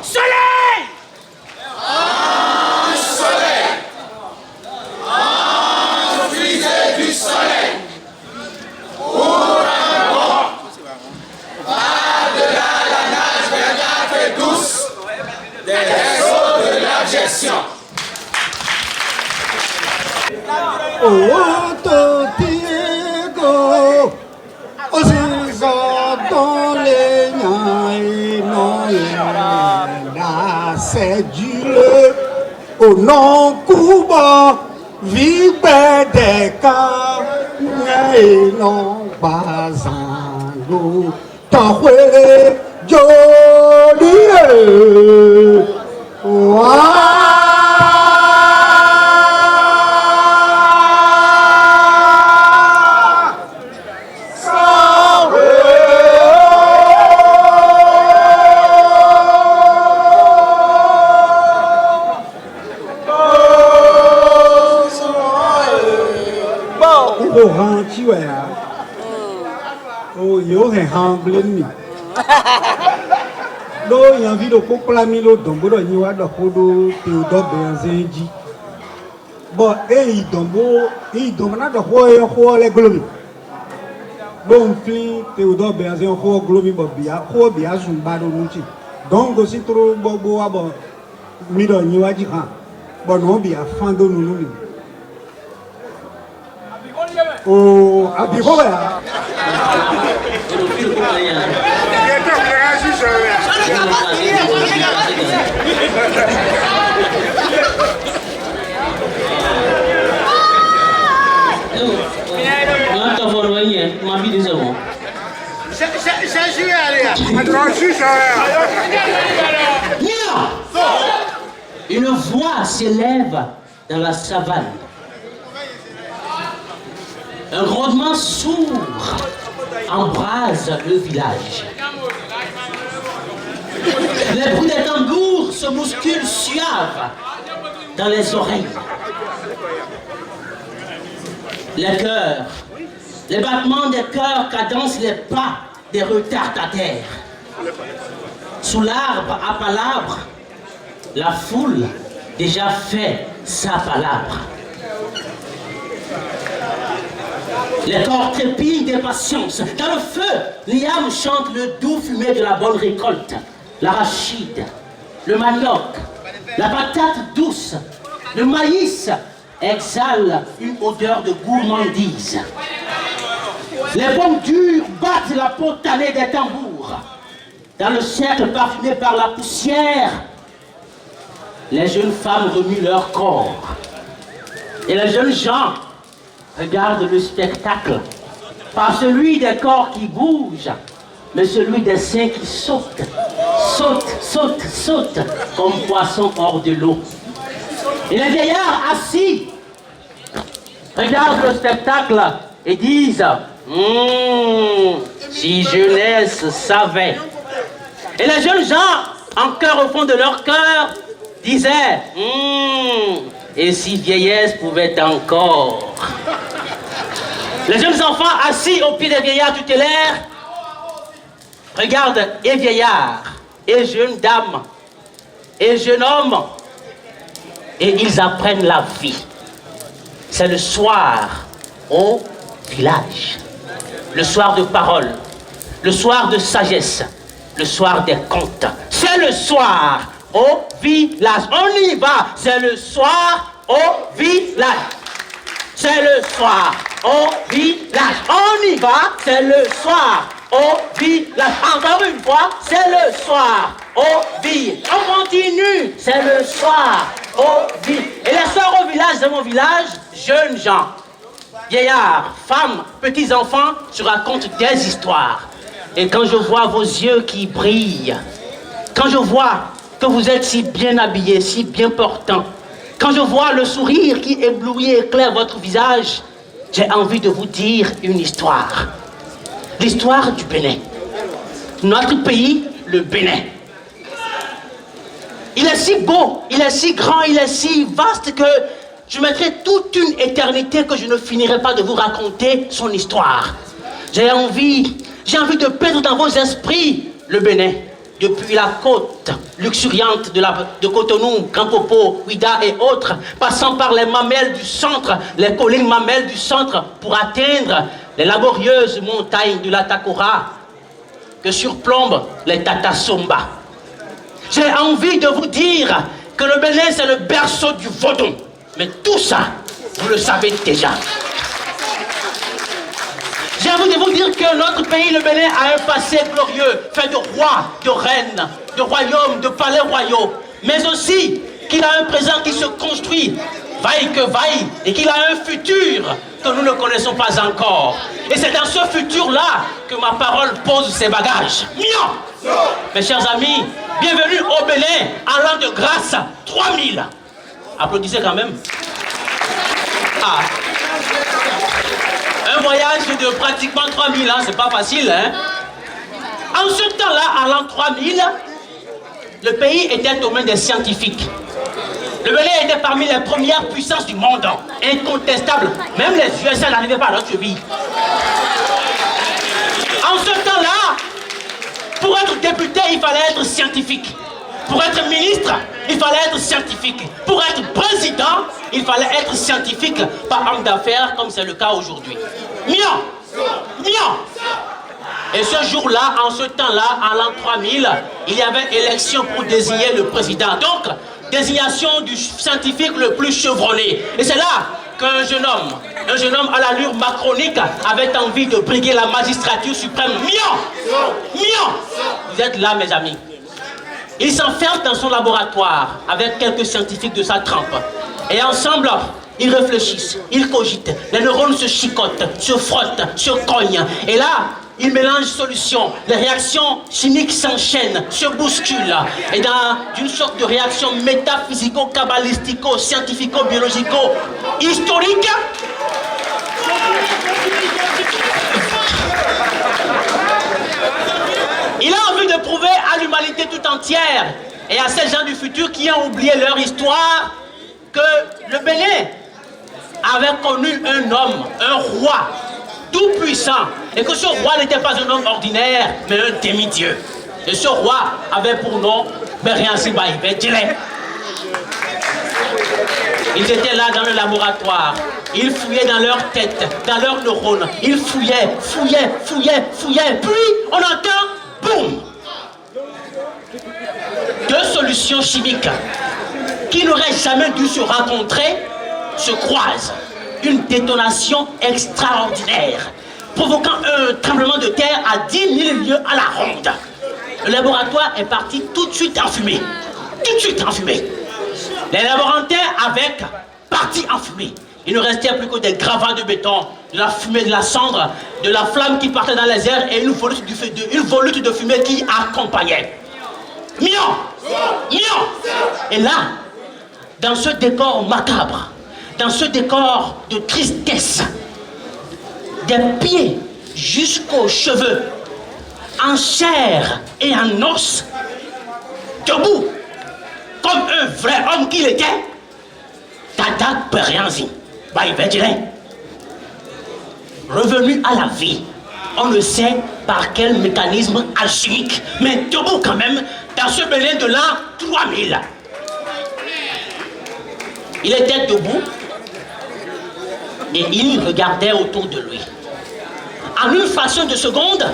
soleil! Ange soleil! Ange frisé du soleil! Pour un bon! Par-delà la nage verdâtre et douce des eaux de l'abjection! Oh, Totiego, Osiza dans les naïs, c'est Dieu, au nom Cuba, vive des cas, non pas un goût, t'en fais joli, oh, yo he hangle mi. Lo yan vi do popla mi lo dombo do nyiwa do kodo te do benzenji. Bo e dombo na do ho le glomi. Bo mfi te do benzen ho glomi bo bia zumba do nuchi. Donc go si tro bo abo mi do nyiwa ji kan. Bo no bia fando nunu mi. Oh, abiko ya. Une voix s'élève dans la savane. Un grondement sourd embrase le village. Les bruits des tambours se bousculent suaves dans les oreilles. Les cœurs, les battements des cœurs cadencent les pas des retardataires. Sous l'arbre à palabre, la foule déjà fait sa palabre. Les corps trépident d'impatience. Dans le feu, Liam chante le doux fumet de la bonne récolte. L'arachide, le manioc, la patate douce, le maïs exhalent une odeur de gourmandise. Les bombes dures battent la peau tannée des tambours. Dans le cercle parfumé par la poussière, les jeunes femmes remuent leur corps. Et les jeunes gens regardent le spectacle, pas celui des corps qui bougent, mais celui des seins qui sautent, sautent, comme poissons hors de l'eau. Et les vieillards assis regardent le spectacle et disent si jeunesse savait. Et les jeunes gens, en cœur au fond de leur cœur, disaient et si vieillesse pouvait encore. Les jeunes enfants assis au pied des vieillards tutélaires regardent et vieillards, et jeunes dames, et jeunes hommes, et ils apprennent la vie. C'est le soir au village, le soir de parole, le soir de sagesse, le soir des contes. C'est le soir au village. On y va, c'est le soir au village. C'est le soir au village. On y va, c'est le soir au village. Encore une fois, c'est le soir au village. On continue, c'est le soir au village. Et les soirs au village de mon village, jeunes gens, vieillards, femmes, petits-enfants, se racontent des histoires. Et quand je vois vos yeux qui brillent, quand je vois que vous êtes si bien habillés, si bien portants, quand je vois le sourire qui éblouit et éclaire votre visage, j'ai envie de vous dire une histoire. L'histoire du Bénin. Notre pays, le Bénin. Il est si beau, il est si grand, il est si vaste que je mettrai toute une éternité que je ne finirai pas de vous raconter son histoire. J'ai envie de peindre dans vos esprits le Bénin. depuis la côte luxuriante de Cotonou, Campopo, Ouida et autres, passant par les mamelles du centre, les collines mamelles du centre, pour atteindre les laborieuses montagnes de la Takora que surplombent les Tatasomba. J'ai envie de vous dire que le Bénin, c'est le berceau du Vodou. Mais tout ça, vous le savez déjà. J'ai envie de vous dire que notre pays, le Bénin, a un passé glorieux, fait de rois, de reines, de royaumes, de palais royaux, mais aussi qu'il a un présent qui se construit, vaille que vaille, et qu'il a un futur que nous ne connaissons pas encore. Et c'est dans ce futur-là que ma parole pose ses bagages. Mion! Mes chers amis, bienvenue au Bénin, à l'an de grâce 3000. Applaudissez quand même. Ah. Un voyage de pratiquement 3000 ans, c'est pas facile, hein? En ce temps-là, à l'an 3000, le pays était aux mains des scientifiques. Le Bénin était parmi les premières puissances du monde, incontestable. Même les USA n'arrivaient pas à notre vie. En ce temps-là, pour être député, il fallait être scientifique. Pour être ministre, il fallait être scientifique. Pour être président, il fallait être scientifique, pas homme d'affaires comme c'est le cas aujourd'hui. Mion! Mion! Et ce jour-là, en ce temps-là, à l'an 3000, il y avait élection pour désigner le président. Donc, désignation du scientifique le plus chevronné. Et c'est là qu'un jeune homme à l'allure macronique avait envie de briguer la magistrature suprême. Mion! Mion! Vous êtes là, mes amis. Il s'enferme dans son laboratoire avec quelques scientifiques de sa trempe. Et ensemble, ils réfléchissent, ils cogitent. Les neurones se chicotent, se frottent, se cognent. Et là, ils mélangent solutions. Les réactions chimiques s'enchaînent, se bousculent. Et dans une sorte de réaction métaphysico-cabalistico-scientifico-biologico-historique, il a envie de prouver à l'humanité tout entière et à ces gens du futur qui ont oublié leur histoire que le Bénin avait connu un homme, un roi tout puissant, et que ce roi n'était pas un homme ordinaire, mais un demi-dieu. Et ce roi avait pour nom Beriansi Baïbé Djilé. Ils étaient là dans le laboratoire, ils fouillaient dans leur tête, dans leurs neurones, ils fouillaient, puis on entend boum! Deux solutions chimiques qui n'auraient jamais dû se rencontrer se croisent. Une détonation extraordinaire, provoquant un tremblement de terre à 10 000 lieues à la ronde. Le laboratoire est parti tout de suite en fumée. Tout de suite en fumée. Les laborantins avec partis en fumée. Il ne restait plus que des gravats de béton, de la fumée, de la cendre, de la flamme qui partait dans les airs et une volute de fumée qui accompagnait. Mion! Mion! Et là, dans ce décor macabre, dans ce décor de tristesse, des pieds jusqu'aux cheveux, en chair et en os, debout, comme un vrai homme qu'il était, Tadak Beriansi Baïbé Djilé, revenu à la vie, on ne sait par quel mécanisme alchimique, mais debout quand même, dans ce Bénin de l'an 3000. Il était debout et il regardait autour de lui. En une fraction de seconde,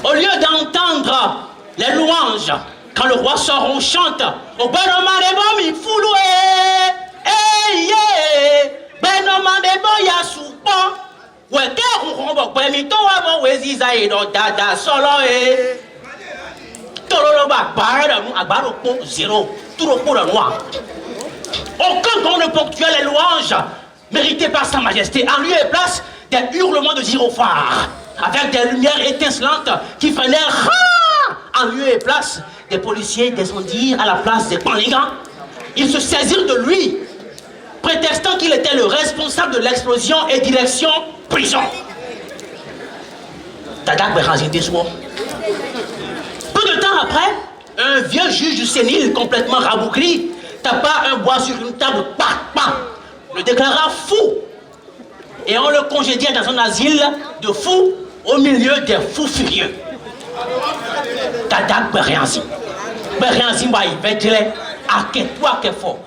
au lieu d'entendre les louanges, quand le roi sort, on chante au Benomandebo mi fouloué, eh yeah, Benomandebo ya soupo, weke ronbo kwemito wabo weziza edo dada solo e. Tololo ba barre nous agbaro po zéro, tout le pour le noir. Aucun don ne ponctuait les louanges méritées par sa majesté. En lieu et place des hurlements de gyrophares, avec des lumières étincelantes qui freinaient en lieu et place des policiers descendirent à la place des panigans. Ils se saisirent de lui, prétextant qu'il était le responsable de l'explosion et direction prison. Tadak Beriansi déçoit. Peu de temps après, un vieux juge sénile complètement rabougri tapa un bois sur une table, le déclara fou. Et on le congédia dans un asile de fous au milieu des fous furieux. Tata Berianzi. Berianzi m'a dit à quel point à fort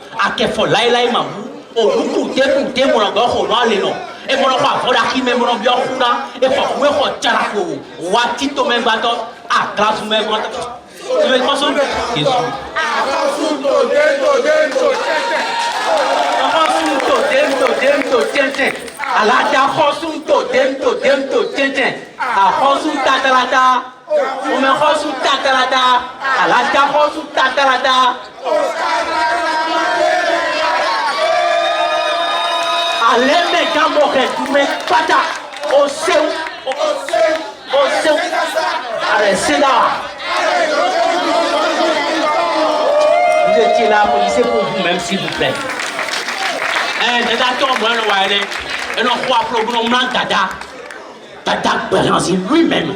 là mamou au coûté mon encore au noir les noms et mon enfant voilà qui même mon bien et pour moi on tient la wati to même bateau à classe même tu veux quoi son Alata khosun to dem to tenten a khosun tatalata o me khosun tatalata alata khosun tatalata aleme kamore tume pata o seu allez c'est là vous étiez là policier pour vous-même s'il vous plaît d'accord moi le wale et non quoi problème Tata Berianzi lui-même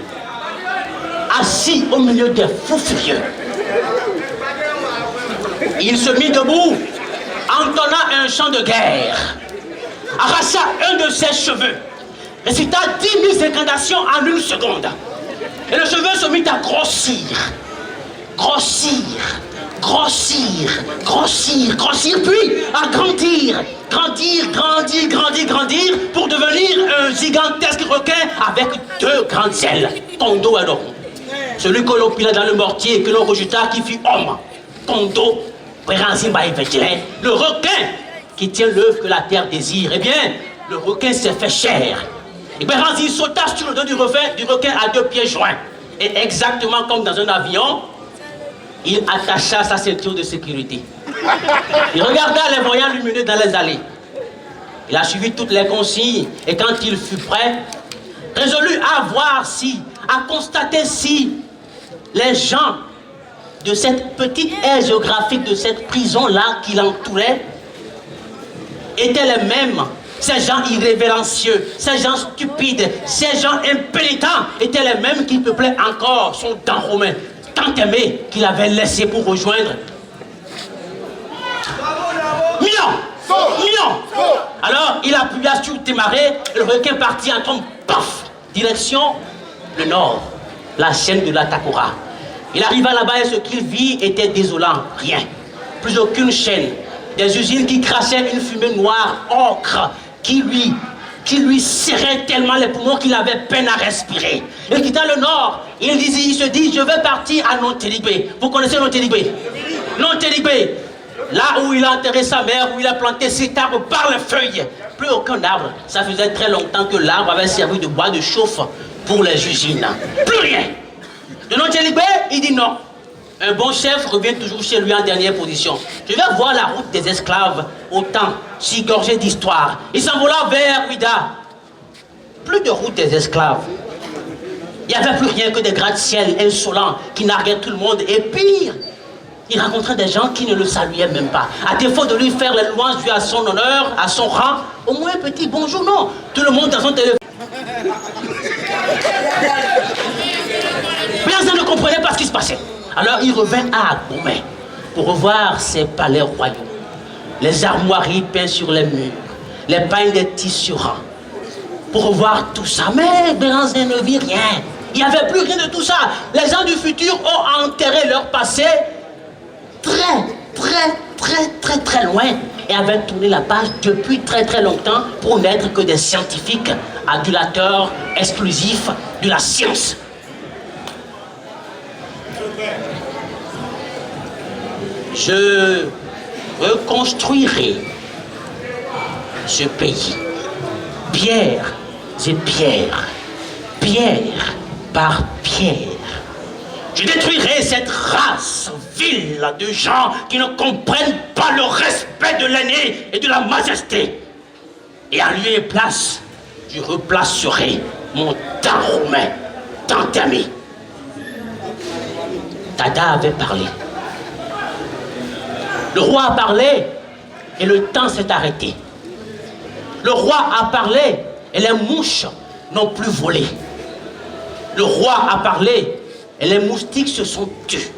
assis au milieu des fous furieux. Il se mit debout, entonna un chant de guerre, arracha un de ses cheveux, récita 10 000 incantations en une seconde. Et le cheveu se mit à grossir, puis à grandir, pour devenir un gigantesque requin avec 2 grandes ailes, Tondo et Doron. Celui que l'on pila dans le mortier et que l'on rejeta qui fut homme, Tondo, Berianzi Mbaye-Vetile, le requin qui tient l'œuf que la terre désire. Eh bien, le requin s'est fait chair. Et Berianzi sauta sur le dos du requin à 2 pieds joints. Et exactement comme dans un avion, il attacha sa ceinture de sécurité. Il regarda les voyants lumineux dans les allées. Il a suivi toutes les consignes et quand il fut prêt, résolu à constater si les gens de cette petite aire géographique, de cette prison-là qui l'entourait, étaient les mêmes. Ces gens irrévérencieux, ces gens stupides, ces gens impénitents étaient les mêmes qui peuplaient encore son temps romain, tant aimé qu'il avait laissé pour rejoindre. Mion. Alors il appuya sur le démarré, le requin partit en tombe, paf, direction le nord, la chaîne de la Takora. Il arriva là-bas et ce qu'il vit était désolant, rien, plus aucune chaîne, des usines qui crachaient une fumée noire, ocre, qui lui serrait tellement les poumons qu'il avait peine à respirer. Il quitta le nord, il se dit, je vais partir à Nontéligbé. Vous connaissez Nontéligbé? Nontéligbé, là où il a enterré sa mère, où il a planté cet arbre par les feuilles. Plus aucun arbre. Ça faisait très longtemps que l'arbre avait servi de bois de chauffe pour les usines. Plus rien. De Nontéligbé, il dit non. Un bon chef revient toujours chez lui en dernière position. Je vais voir la route des esclaves au temps, si gorgé d'histoire. Il s'envola vers Ouida. Plus de route des esclaves. Il n'y avait plus rien que des gratte-ciel insolents qui narguaient tout le monde. Et pire, il rencontrait des gens qui ne le saluaient même pas. À défaut de lui faire les louanges dues à son honneur, à son rang, au moins un petit bonjour, non. Tout le monde dans son téléphone. Personne ne comprenait pas ce qui se passait. Alors il revint à Agboumé pour revoir ses palais royaux, les armoiries peintes sur les murs, les pagnes des tisserands, pour revoir tout ça. Mais Berianzi ne vit rien. Il n'y avait plus rien de tout ça. Les gens du futur ont enterré leur passé très loin et avaient tourné la page depuis très longtemps pour n'être que des scientifiques adulateurs exclusifs de la science. Je reconstruirai ce pays, pierre et pierre, pierre par pierre. Je détruirai cette race vile de gens qui ne comprennent pas le respect de l'aîné et de la majesté. Et à lieu et place, je replacerai mon temps romain, tant aimé. Tada avait parlé. Le roi a parlé et le temps s'est arrêté. Le roi a parlé et les mouches n'ont plus volé. Le roi a parlé et les moustiques se sont tus.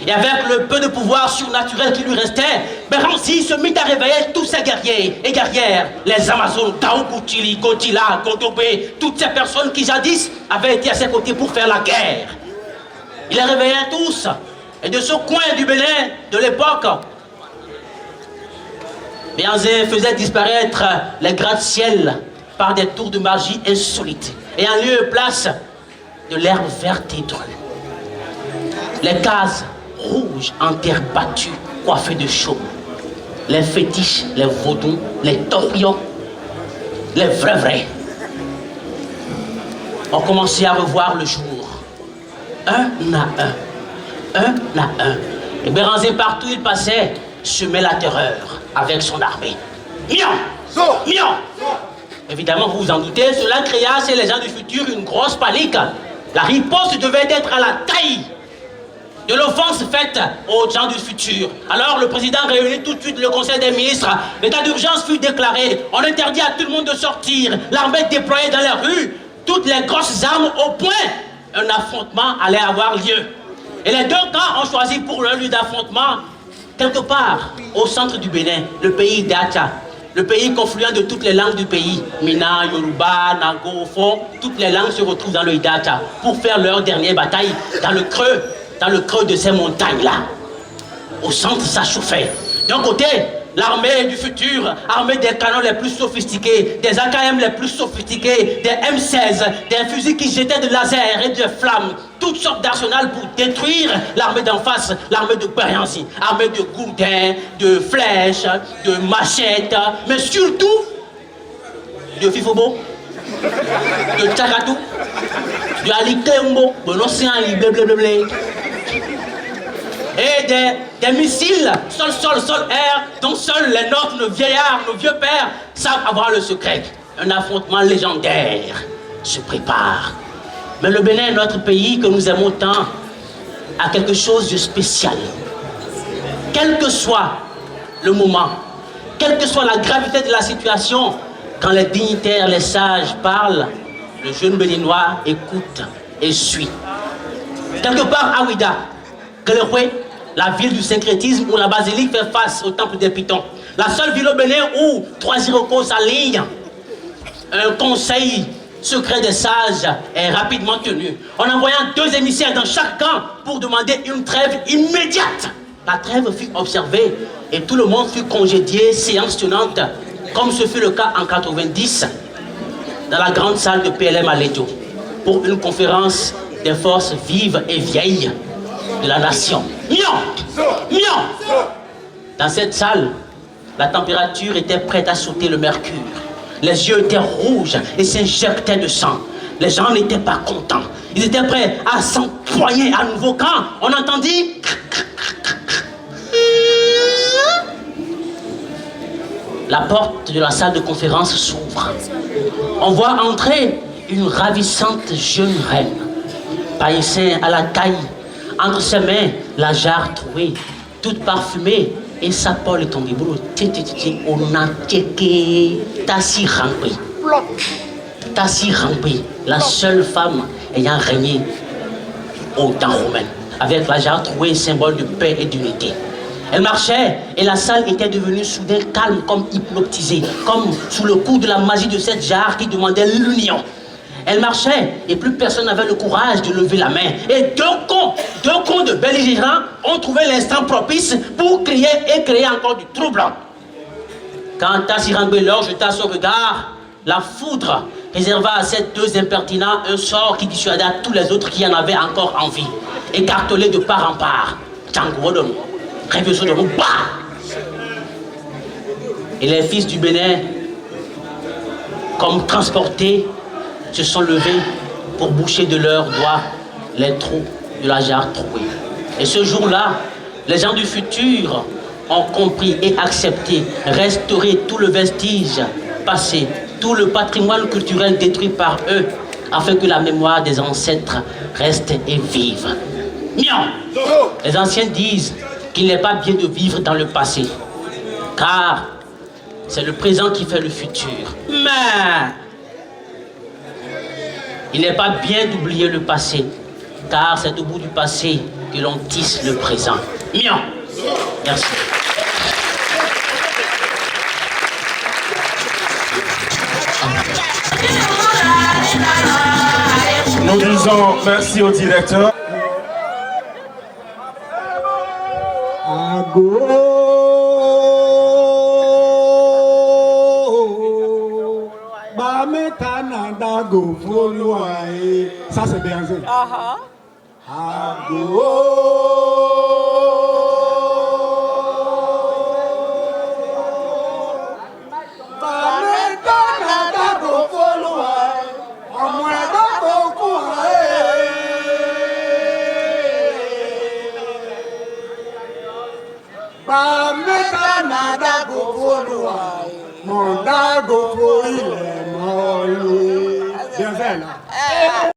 Et avec le peu de pouvoir surnaturel qui lui restait, Béranzille se mit à réveiller tous ses guerriers et guerrières. Les Amazones, Taoukouchili, Kotila, Kotobé, toutes ces personnes qui jadis avaient été à ses côtés pour faire la guerre. Il les réveillait tous. Et de ce coin du Bénin de l'époque, Béhanzin faisait disparaître les gratte-ciel par des tours de magie insolites. Et en lieu et place de l'herbe verte et drue. Les cases rouges en terre battue, coiffées de chaume. Les fétiches, les vaudous, les torions, les vrais. On commençait à revoir le jour. Un à un. Et Béhanzin, partout où il passait, semait la terreur avec son armée. Mion! Évidemment, vous vous en doutez, cela créa chez les gens du futur une grosse panique. La riposte devait être à la taille de l'offense faite aux gens du futur. Alors le président réunit tout de suite le conseil des ministres. L'état d'urgence fut déclaré. On interdit à tout le monde de sortir. L'armée déployée dans les rues. Toutes les grosses armes au point. Un affrontement allait avoir lieu. Et les deux camps ont choisi pour leur lieu d'affrontement quelque part au centre du Bénin, le pays d'Acha. Le pays confluent de toutes les langues du pays. Mina, Yoruba, Nago, au fond, toutes les langues se retrouvent dans le Hidacha pour faire leur dernière bataille dans le creux de ces montagnes-là. Au centre, ça chauffait. D'un côté, l'armée du futur, armée des canons les plus sophistiqués, des AKM les plus sophistiqués, des M16, des fusils qui jetaient de lasers et de flammes, toutes sortes d'arsenals pour détruire l'armée d'en face, l'armée de Béhanzin, armée de gourdins, de flèches, de machettes, mais surtout de Fifobo, de Tchagatou, de Alikembo, de l'océan blablabla. Et des missiles sol-air dont seuls les nôtres, nos vieillards, nos vieux pères savent avoir le secret. Un affrontement légendaire se prépare. Mais le Bénin, notre pays que nous aimons tant, a quelque chose de spécial. Quel que soit le moment, quelle que soit la gravité de la situation, quand les dignitaires, les sages parlent, le jeune béninois écoute et suit. Quelque part à Ouida, Guelewé, la ville du syncrétisme où la basilique fait face au temple des Pitons. La seule ville au Bénin où trois Iroquois s'alignent. Un conseil secret des sages est rapidement tenu. En envoyant 2 émissaires dans chaque camp pour demander une trêve immédiate. La trêve fut observée et tout le monde fut congédié, séance tenante, comme ce fut le cas en 90, dans la grande salle de PLM à Lédio, pour une conférence des forces vives et vieilles de la nation. Mion! Dans cette salle, la température était prête à sauter le mercure. Les yeux étaient rouges et s'injectaient de sang. Les gens n'étaient pas contents. Ils étaient prêts à s'empoigner à nouveau quand on entendit... La porte de la salle de conférence s'ouvre. On voit entrer une ravissante jeune reine. Païssin à la taille, entre ses mains, la jarre trouée, toute parfumée, et sa pole est tombée. On a checké Tassi Rampé, la seule femme ayant régné au temps romain, avec la jarre trouée, symbole de paix et d'unité. Elle marchait et la salle était devenue soudain calme, comme hypnotisée, comme sous le coup de la magie de cette jarre qui demandait l'union. Elle marchait et plus personne n'avait le courage de lever la main. Et deux cons de belligérants ont trouvé l'instant propice pour crier et créer encore du trouble. Quand Tassi Rampé leur jeta son regard, la foudre réserva à ces 2 impertinents un sort qui dissuada tous les autres qui en avaient encore envie. Écartelés de part en part. Et les fils du Bénin, comme transportés, se sont levés pour boucher de leurs doigts les trous de la jarre trouée. Et ce jour-là, les gens du futur ont compris et accepté, restauré tout le vestige passé, tout le patrimoine culturel détruit par eux, afin que la mémoire des ancêtres reste et vive. Mion! Les anciens disent qu'il n'est pas bien de vivre dans le passé, car c'est le présent qui fait le futur. Mais il n'est pas bien d'oublier le passé, car c'est au bout du passé que l'on tisse le présent. Mion. Merci. Nous disons merci au directeur. Ça c'est bien. Bien fait là.